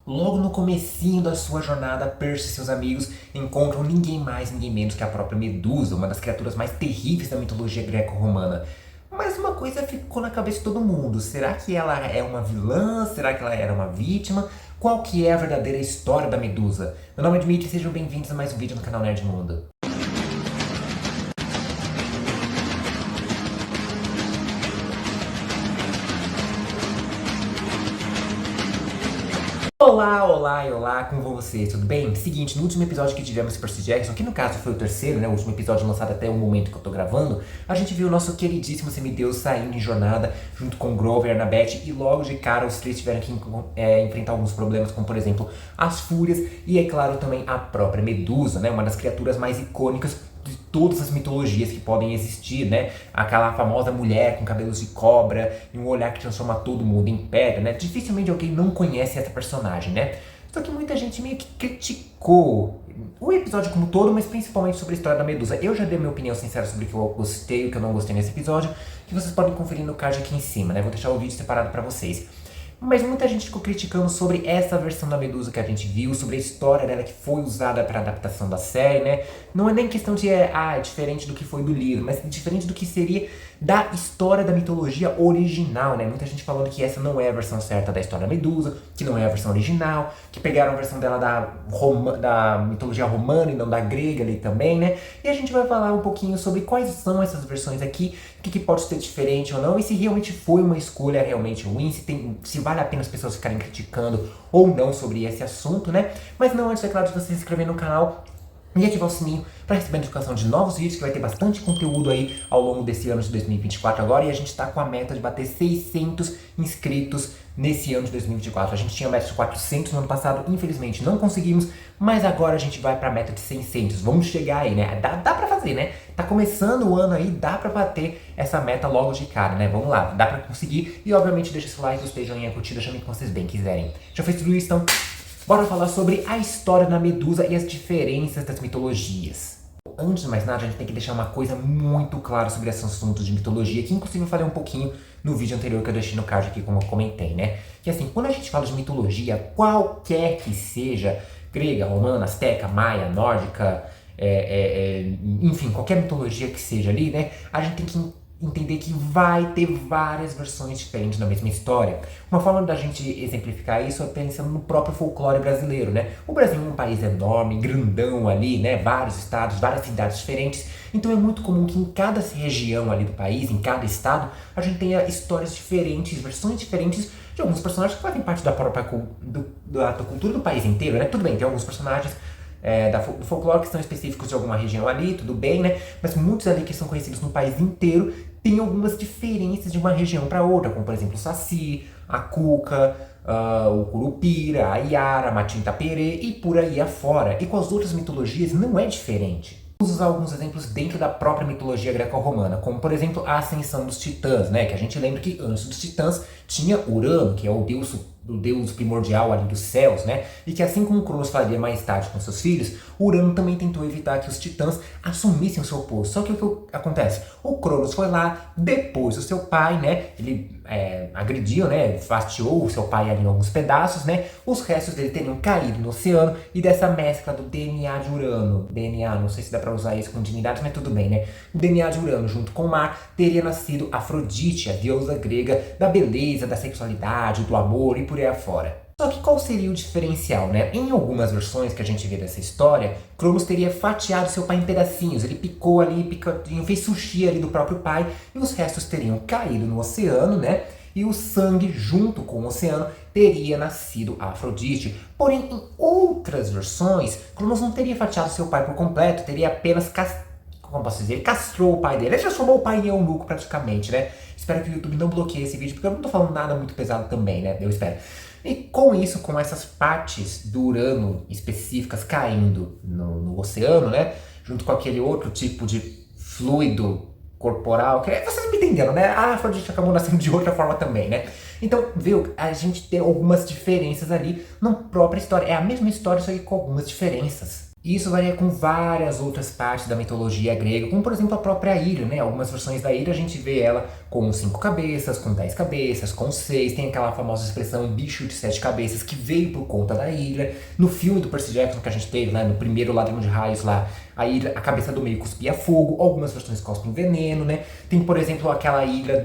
Logo no comecinho da sua jornada, Percy e seus amigos encontram ninguém mais, ninguém menos que a própria Medusa, uma das criaturas mais terríveis da mitologia greco-romana. Mas uma coisa ficou na cabeça de todo mundo: será que ela é uma vilã? Será que ela era uma vítima? Qual que é a verdadeira história da Medusa? Meu nome é Dmitry e sejam bem-vindos a mais um vídeo no canal Nerd Mundo. Olá, olá e olá, como vão vocês? Tudo bem? Seguinte, no último episódio que tivemos Percy Jackson, que no caso foi o terceiro, né, o último episódio lançado até o momento que eu tô gravando, a gente viu o nosso queridíssimo semideus saindo em jornada junto com Grover e Annabeth, e logo de cara os três tiveram que enfrentar alguns problemas, como por exemplo as fúrias e, é claro, também a própria Medusa, né, uma das criaturas mais icônicas de todas as mitologias que podem existir, né? Aquela famosa mulher com cabelos de cobra e um olhar que transforma todo mundo em pedra, né? Dificilmente alguém não conhece essa personagem, né? Só que muita gente meio que criticou o episódio como todo, mas principalmente sobre a história da Medusa. Eu já dei minha opinião sincera sobre o que eu gostei e o que eu não gostei nesse episódio, que vocês podem conferir no card aqui em cima, né? Vou deixar o vídeo separado pra vocês. Mas muita gente ficou criticando sobre essa versão da Medusa que a gente viu, sobre a história dela que foi usada para adaptação da série, né? Não é nem questão de é diferente do que foi do livro, mas diferente do que seria da história da mitologia original, né? Muita gente falando que essa não é a versão certa da história da Medusa, que não é a versão original, que pegaram a versão dela da mitologia romana e não da grega ali também, né? E a gente vai falar um pouquinho sobre quais são essas versões aqui, o que pode ser diferente ou não, e se realmente foi uma escolha realmente ruim, se vale a pena as pessoas ficarem criticando ou não sobre esse assunto, né? Mas não antes, é claro, de você se inscrever no canal e ativar o sininho para receber a notificação de novos vídeos, que vai ter bastante conteúdo aí ao longo desse ano de 2024 agora, e a gente está com a meta de bater 600 inscritos nesse ano de 2024. A gente tinha a meta de 400 no ano passado, infelizmente não conseguimos, mas agora a gente vai para a meta de 600. Vamos chegar aí, né? Dá para fazer, né? Tá começando o ano aí, dá para bater essa meta logo de cara, né? Vamos lá, dá para conseguir, e obviamente deixa seu like, gostei, joinha, curtida, chamem o que vocês bem quiserem. Já fez tudo isso, então bora falar sobre a história da Medusa e as diferenças das mitologias. Antes de mais nada, a gente tem que deixar uma coisa muito clara sobre esse assunto de mitologia, que inclusive eu falei um pouquinho no vídeo anterior que eu deixei no card aqui, como eu comentei, né? Que assim, quando a gente fala de mitologia, qualquer que seja, grega, romana, asteca, maia, nórdica, enfim, qualquer mitologia que seja ali, né? A gente tem que entender que vai ter várias versões diferentes da mesma história. Uma forma da gente exemplificar isso é pensando no próprio folclore brasileiro, né? O Brasil é um país enorme, grandão ali, né? Vários estados, várias cidades diferentes. Então é muito comum que em cada região ali do país, em cada estado, a gente tenha histórias diferentes, versões diferentes de alguns personagens que fazem parte da própria da cultura do país inteiro, né? Tudo bem, tem alguns personagens do folclore que são específicos de alguma região ali, tudo bem, né? Mas muitos ali que são conhecidos no país inteiro têm algumas diferenças de uma região para outra, como por exemplo o Saci, a Cuca, o Curupira, a Iara, a Matinta Perê e por aí afora. E com as outras mitologias não é diferente. Vamos usar alguns exemplos dentro da própria mitologia greco-romana, como por exemplo a ascensão dos titãs, né? Que a gente lembra que antes dos titãs tinha Urano, que é o deus primordial ali dos céus, né? E que assim como Cronos faria mais tarde com seus filhos, Urano também tentou evitar que os titãs assumissem o seu posto. Só que o que acontece? O Cronos foi lá, depois o seu pai, né? Ele agrediu, né? Fatiou o seu pai ali em alguns pedaços, né? Os restos dele teriam caído no oceano, e dessa mescla do DNA de Urano, DNA, não sei se dá pra usar isso com dignidade, mas tudo bem, né? O DNA de Urano junto com o mar teria nascido Afrodite, a deusa grega da beleza, da sexualidade, do amor e por aí afora. Só que qual seria o diferencial, né? Em algumas versões que a gente vê dessa história, Cronos teria fatiado seu pai em pedacinhos, ele picou ali, picadinho, fez sushi ali do próprio pai, e os restos teriam caído no oceano, né? E o sangue, junto com o oceano, teria nascido a Afrodite. Porém, em outras versões, Cronos não teria fatiado seu pai por completo, teria apenas como posso dizer, ele castrou o pai dele, ele transformou o pai em eunuco praticamente, né? Espero que o YouTube não bloqueie esse vídeo, porque eu não tô falando nada muito pesado também, né? Eu espero. E com isso, com essas partes do Urano específicas caindo no oceano, né? Junto com aquele outro tipo de fluido corporal, que vocês me entenderam, né? A Afrodite acabou nascendo de outra forma também, né? Então, viu? A gente tem algumas diferenças ali na própria história. É a mesma história, só que com algumas diferenças. E isso varia com várias outras partes da mitologia grega, como por exemplo a própria Hidra, né? Algumas versões da Hidra a gente vê ela com 5 cabeças, com 10 cabeças, com 6, tem aquela famosa expressão bicho de 7 cabeças que veio por conta da Hidra. No filme do Percy Jackson que a gente teve, né, no primeiro Ladrão de Raios lá, a Hidra, a cabeça do meio cuspia fogo, algumas versões cospem veneno, né? Tem, por exemplo, aquela Hidra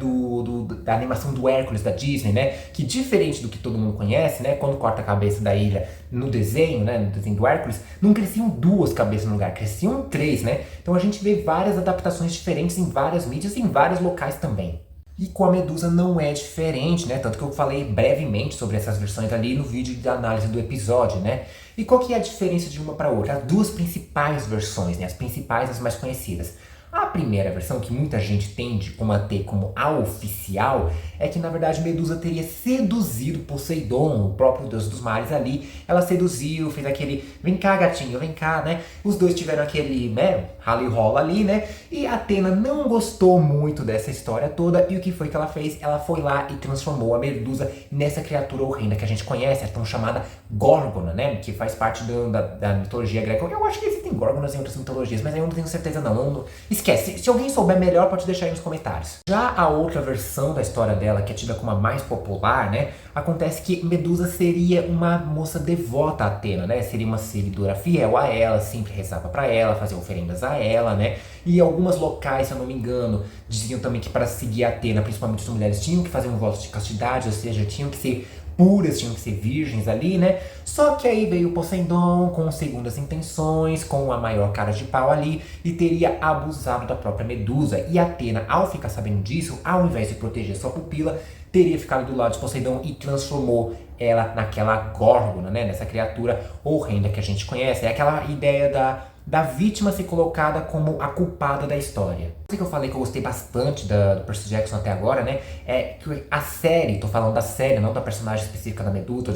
da animação do Hércules da Disney, né? Que diferente do que todo mundo conhece, né? Quando corta a cabeça da Hidra no desenho, né? No desenho do Hércules, não cresciam 2 cabeças no lugar, cresciam 3, né? Então a gente vê várias adaptações diferentes em várias mídias e em vários locais também. E com a Medusa não é diferente, né? Tanto que eu falei brevemente sobre essas versões ali no vídeo de análise do episódio, né? E qual que é a diferença de uma para outra? As 2 principais versões, né? As principais, as mais conhecidas. A primeira versão, que muita gente tende a ter como a oficial, é que na verdade Medusa teria seduzido Poseidon, o próprio deus dos mares ali. Ela seduziu, fez aquele vem cá gatinho, vem cá, né? Os dois tiveram aquele, né, rala e rola ali, né? E Atena não gostou muito dessa história toda e o que foi que ela fez? Ela foi lá e transformou a Medusa nessa criatura horrenda que a gente conhece, a tão chamada Górgona, né? Que faz parte da mitologia grega. Eu acho que existem Górgonas em outras mitologias, mas aí eu não tenho certeza não. Esquece, se alguém souber melhor pode deixar aí nos comentários. Já a outra versão da história dela, que é tida como a mais popular, né? Acontece que Medusa seria uma moça devota a Atena, né? Seria uma seguidora fiel a ela, sempre rezava pra ela, fazia oferendas a ela, né? E alguns locais, se eu não me engano, diziam também que para seguir Atena, principalmente as mulheres, tinham que fazer um voto de castidade, ou seja, tinham que ser puras, tinham que ser virgens ali, né? Só que aí veio Poseidon com segundas intenções, com a maior cara de pau ali, e teria abusado da própria Medusa. E Atena, ao ficar sabendo disso, ao invés de proteger sua pupila, teria ficado do lado de Poseidon e transformou ela naquela Górgona, né? Nessa criatura horrenda que a gente conhece. É aquela ideia da vítima ser colocada como a culpada da história. O que eu falei que eu gostei bastante do Percy Jackson até agora, né? É que a série, tô falando da série, não da personagem específica da Medusa,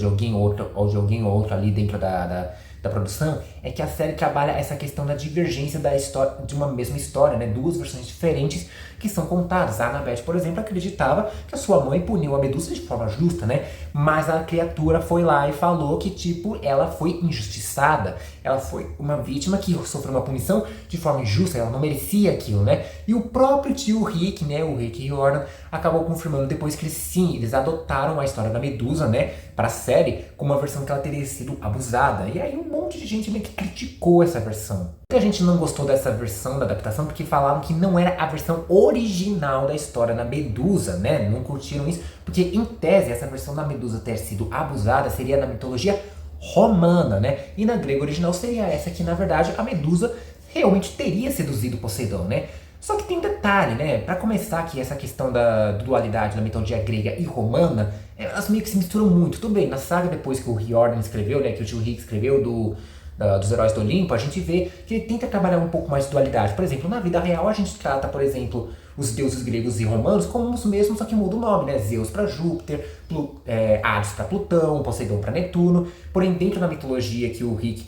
ou de alguém outro ali dentro da produção, é que a série trabalha essa questão da divergência da história, de uma mesma história, né? 2 versões diferentes que são contadas. A Annabeth, por exemplo, acreditava que a sua mãe puniu a Medusa de forma justa, né? Mas a criatura foi lá e falou que, tipo, ela foi injustiçada. Ela foi uma vítima que sofreu uma punição de forma injusta, ela não merecia aquilo, né? E o próprio tio Rick, né? O Rick Riordan, acabou confirmando depois que eles adotaram a história da Medusa, né? Pra série, com uma versão que ela teria sido abusada. E aí um monte de gente meio que criticou essa versão. Muita gente não gostou dessa versão da adaptação porque falaram que não era a versão original da história da Medusa, né? Não curtiram isso, porque em tese essa versão da Medusa ter sido abusada seria na mitologia romana, né? E na grega original seria essa que, na verdade, a Medusa realmente teria seduzido Poseidon, né? Só que tem um detalhe, né? Para começar aqui, essa questão da dualidade da mitologia grega e romana, elas meio que se misturam muito. Tudo bem, na saga depois que o Riordan escreveu, né? Que o tio Rick escreveu dos Heróis do Olimpo, a gente vê que ele tenta trabalhar um pouco mais de dualidade. Por exemplo, na vida real a gente trata, por exemplo, os deuses gregos e romanos como os mesmos, só que muda o nome, né? Zeus para Júpiter, Hades para Plutão, Poseidon para Netuno. Porém, dentro da mitologia que o Rick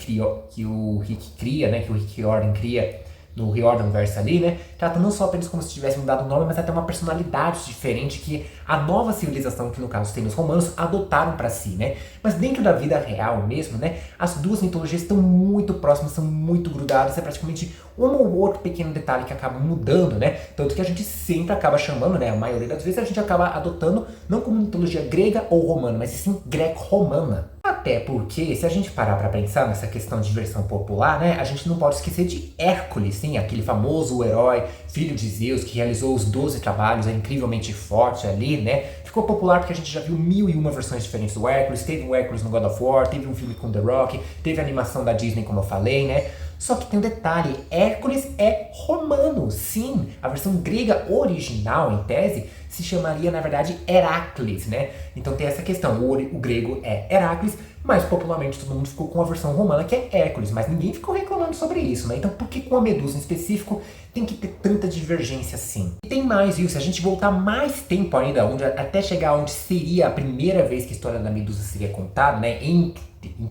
Riordan cria no Riordan Verse ali, né? Trata não só apenas como se tivesse mudado o nome, mas até uma personalidade diferente que a nova civilização, que no caso tem os romanos, adotaram para si, né? Mas dentro da vida real mesmo, né? As 2 mitologias estão muito próximas, são muito grudadas, é praticamente um ou outro pequeno detalhe que acaba mudando, né? Tanto que a gente sempre acaba chamando, né? A maioria das vezes a gente acaba adotando não como mitologia grega ou romana, mas sim greco-romana. Até porque, se a gente parar para pensar nessa questão de versão popular, né, a gente não pode esquecer de Hércules, sim, aquele famoso herói, filho de Zeus, que realizou os 12 trabalhos, é incrivelmente forte ali, né? Ficou popular porque a gente já viu 1001 versões diferentes do Hércules, teve o Hércules no God of War, teve um filme com The Rock, teve a animação da Disney, como eu falei, né? Só que tem um detalhe, Hércules é romano, sim. A versão grega original, em tese, se chamaria, na verdade, Heracles, né? Então tem essa questão, o grego é Heracles, mas popularmente todo mundo ficou com a versão romana, que é Hércules, mas ninguém ficou reclamando sobre isso, né? Então por que com a Medusa em específico tem que ter tanta divergência assim? E tem mais, viu? Se a gente voltar mais tempo ainda, até chegar onde seria a primeira vez que a história da Medusa seria contada, né? Em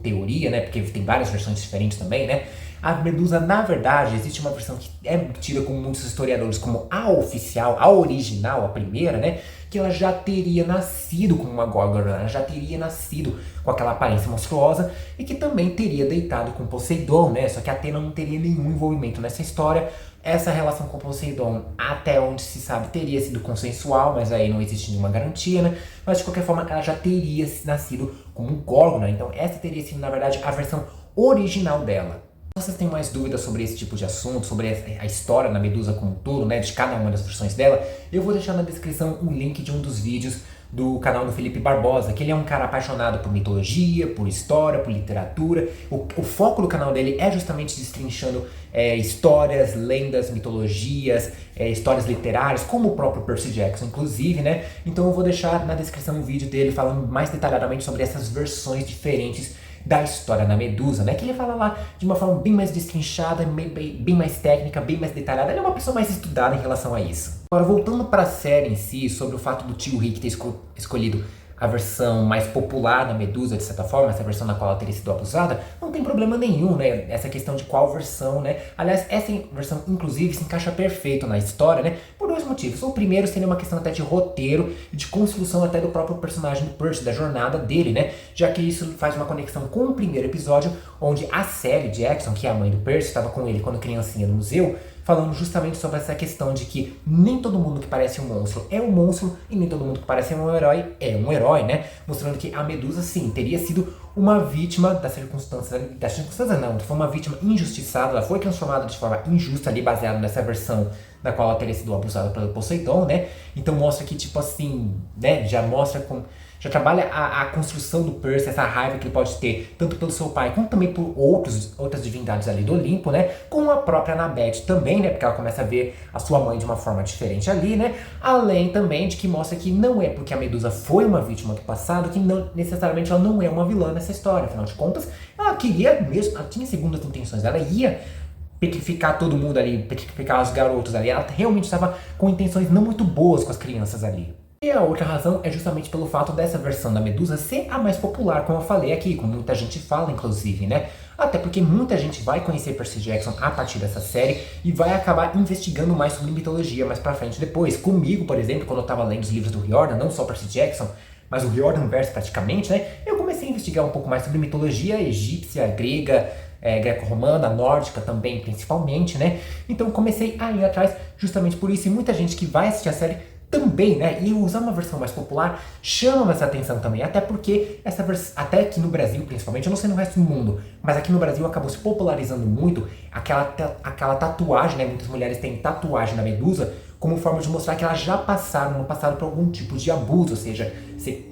teoria, né? Porque tem várias versões diferentes também, né? A Medusa, na verdade, existe uma versão que é tida como muitos historiadores como a oficial, a original, a primeira, né? que ela já teria nascido como uma Górgona, ela já teria nascido com aquela aparência monstruosa e que também teria deitado com Poseidon, né? Só que Atena não teria nenhum envolvimento nessa história. Essa relação com Poseidon, até onde se sabe, teria sido consensual, mas aí não existe nenhuma garantia, né? Mas de qualquer forma, ela já teria nascido como Górgona, então essa teria sido, na verdade, a versão original dela. Se vocês têm mais dúvidas sobre esse tipo de assunto, sobre a história da Medusa como um todo, né, de cada uma das versões dela, eu vou deixar na descrição um link de um dos vídeos do canal do Felipe Barbosa, que ele é um cara apaixonado por mitologia, por história, por literatura. O foco do canal dele é justamente destrinchando histórias, lendas, mitologias, histórias literárias, como o próprio Percy Jackson, inclusive, né? Então eu vou deixar na descrição um vídeo dele falando mais detalhadamente sobre essas versões diferentes da história da Medusa, né? Que ele fala lá de uma forma bem mais destrinchada, bem mais técnica, bem mais detalhada. Ele é uma pessoa mais estudada em relação a isso. Agora, voltando para a série em si, sobre o fato do tio Rick ter escolhido a versão mais popular da Medusa, de certa forma, essa versão na qual ela teria sido abusada, não tem problema nenhum, né? Essa questão de qual versão, né? Aliás, essa versão, inclusive, se encaixa perfeito na história, né? Por dois motivos. O primeiro seria uma questão até de roteiro e de construção até do próprio personagem do Percy, da jornada dele, né? Já que isso faz uma conexão com o primeiro episódio, onde a Sally Jackson, que é a mãe do Percy, estava com ele quando criancinha no museu, falando justamente sobre essa questão de que nem todo mundo que parece um monstro é um monstro e nem todo mundo que parece um herói, né? Mostrando que a Medusa, sim, teria sido uma vítima das circunstâncias não, foi uma vítima injustiçada, ela foi transformada de forma injusta ali, baseada nessa versão na qual ela teria sido abusada pelo Poseidon, né? Então mostra que, tipo assim, né, já trabalha a construção do Percy, essa raiva que ele pode ter, tanto pelo seu pai, como também por outras divindades ali do Olimpo, né? Com a própria Annabeth também, né? Porque ela começa a ver a sua mãe de uma forma diferente ali, né? Além também de que mostra que não é porque a Medusa foi uma vítima do passado, que não, necessariamente ela não é uma vilã nessa história. Afinal de contas, ela queria mesmo, ela tinha segundas intenções, ela ia petrificar todo mundo ali, petrificar os garotos ali. Ela realmente estava com intenções não muito boas com as crianças ali. E a outra razão é justamente pelo fato dessa versão da Medusa ser a mais popular, como eu falei aqui, como muita gente fala, inclusive, né? Até porque muita gente vai conhecer Percy Jackson a partir dessa série e vai acabar investigando mais sobre mitologia mais pra frente depois. Comigo, por exemplo, quando eu tava lendo os livros do Riordan, não só Percy Jackson, mas o Riordan verso praticamente, né? Eu comecei a investigar um pouco mais sobre mitologia egípcia, grega, greco-romana, nórdica também, principalmente, né? Então comecei a ir atrás justamente por isso, e muita gente que vai assistir a série também, né? E usar uma versão mais popular chama essa atenção também, até porque essa versão, até aqui no Brasil principalmente, eu não sei no resto do mundo, mas aqui no Brasil acabou se popularizando muito aquela tatuagem, né? Muitas mulheres têm tatuagem na Medusa como forma de mostrar que elas já passaram no passado por algum tipo de abuso, ou seja,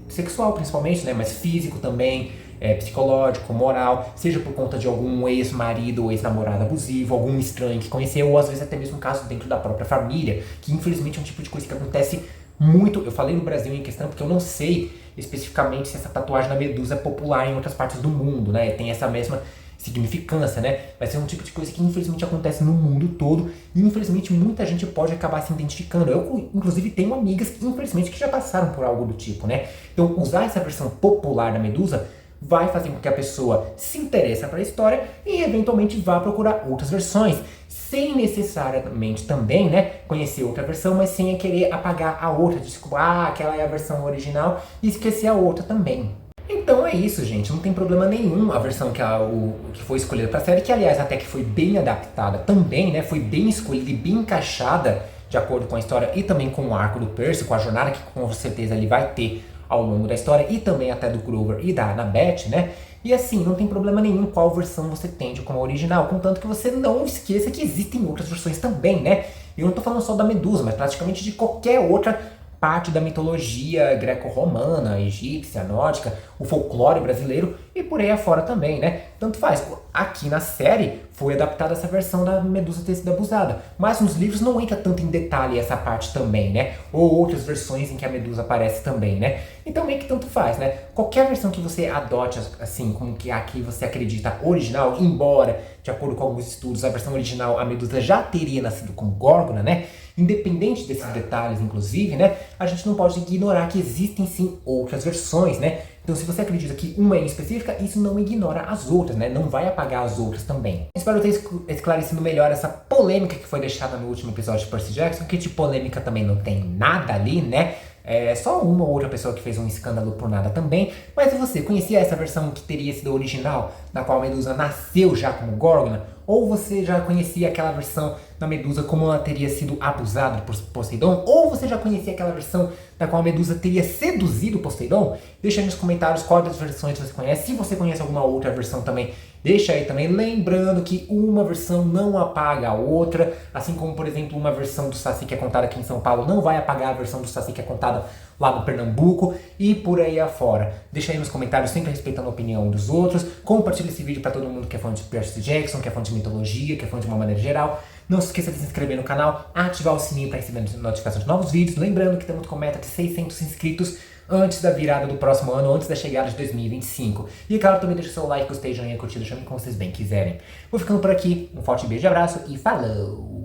sexual principalmente, né? Mas físico também, psicológico, moral, seja por conta de algum ex-marido ou ex-namorado abusivo, algum estranho que conheceu, ou às vezes até mesmo um caso dentro da própria família, que infelizmente é um tipo de coisa que acontece muito. Eu falei no Brasil em questão porque eu não sei especificamente se essa tatuagem da Medusa é popular em outras partes do mundo, né? Tem essa mesma significância, né? Mas é um tipo de coisa que infelizmente acontece no mundo todo e infelizmente muita gente pode acabar se identificando. Eu, inclusive, tenho amigas que infelizmente que já passaram por algo do tipo, né? Então, usar essa versão popular da Medusa vai fazer com que a pessoa se interesse pela história e eventualmente vá procurar outras versões, sem necessariamente também, né, conhecer outra versão, mas sem querer apagar a outra, desculpa, aquela é a versão original e esquecer a outra também. Então é isso, gente, não tem problema nenhum a versão que foi escolhida para a série, que aliás até que foi bem adaptada também, né, foi bem escolhida e bem encaixada de acordo com a história e também com o arco do Percy, com a jornada que com certeza ele vai ter ao longo da história e também até do Grover e da Annabeth, né? E assim, não tem problema nenhum qual versão você tende como original, contanto que você não esqueça que existem outras versões também, né? Eu não tô falando só da Medusa, mas praticamente de qualquer outra parte da mitologia greco-romana, egípcia, nórdica, o folclore brasileiro e por aí afora também, né? Tanto faz. Aqui na série foi adaptada essa versão da Medusa ter sido abusada, mas nos livros não entra tanto em detalhe essa parte também, né? Ou outras versões em que a Medusa aparece também, né? Então meio que tanto faz, né? Qualquer versão que você adote, assim, como que aqui você acredita original, embora, de acordo com alguns estudos, a versão original, a Medusa já teria nascido como Górgona, né? Independente desses detalhes, inclusive, né? A gente não pode ignorar que existem sim outras versões, né? Então, se você acredita que uma é em específica, isso não ignora as outras, né? Não vai apagar as outras também. Espero ter esclarecido melhor essa polêmica que foi deixada no último episódio de Percy Jackson, que de polêmica também não tem nada ali, né? Só uma ou outra pessoa que fez um escândalo por nada também. Mas e você, conhecia essa versão que teria sido original, na qual a Medusa nasceu já como Górgona? Ou você já conhecia aquela versão da Medusa como ela teria sido abusada por Poseidon? Ou você já conhecia aquela versão da qual a Medusa teria seduzido Poseidon? Deixa aí nos comentários qual das versões você conhece. Se você conhece alguma outra versão também, deixa aí também. Lembrando que uma versão não apaga a outra. Assim como, por exemplo, uma versão do Saci que é contada aqui em São Paulo não vai apagar a versão do Saci que é contada lá no Pernambuco e por aí afora. Deixa aí nos comentários, sempre respeitando a opinião dos outros. Compartilha esse vídeo para todo mundo que é fã de Percy Jackson, que é fã de mitologia, que é fã de uma maneira geral. Não se esqueça de se inscrever no canal, ativar o sininho para receber notificações de novos vídeos. Lembrando que estamos com meta de 600 inscritos antes da virada do próximo ano, antes da chegada de 2025. E claro, também deixa o seu like, gostei, joinha, curtida, chame como vocês bem quiserem. Vou ficando por aqui, um forte beijo, abraço e falou!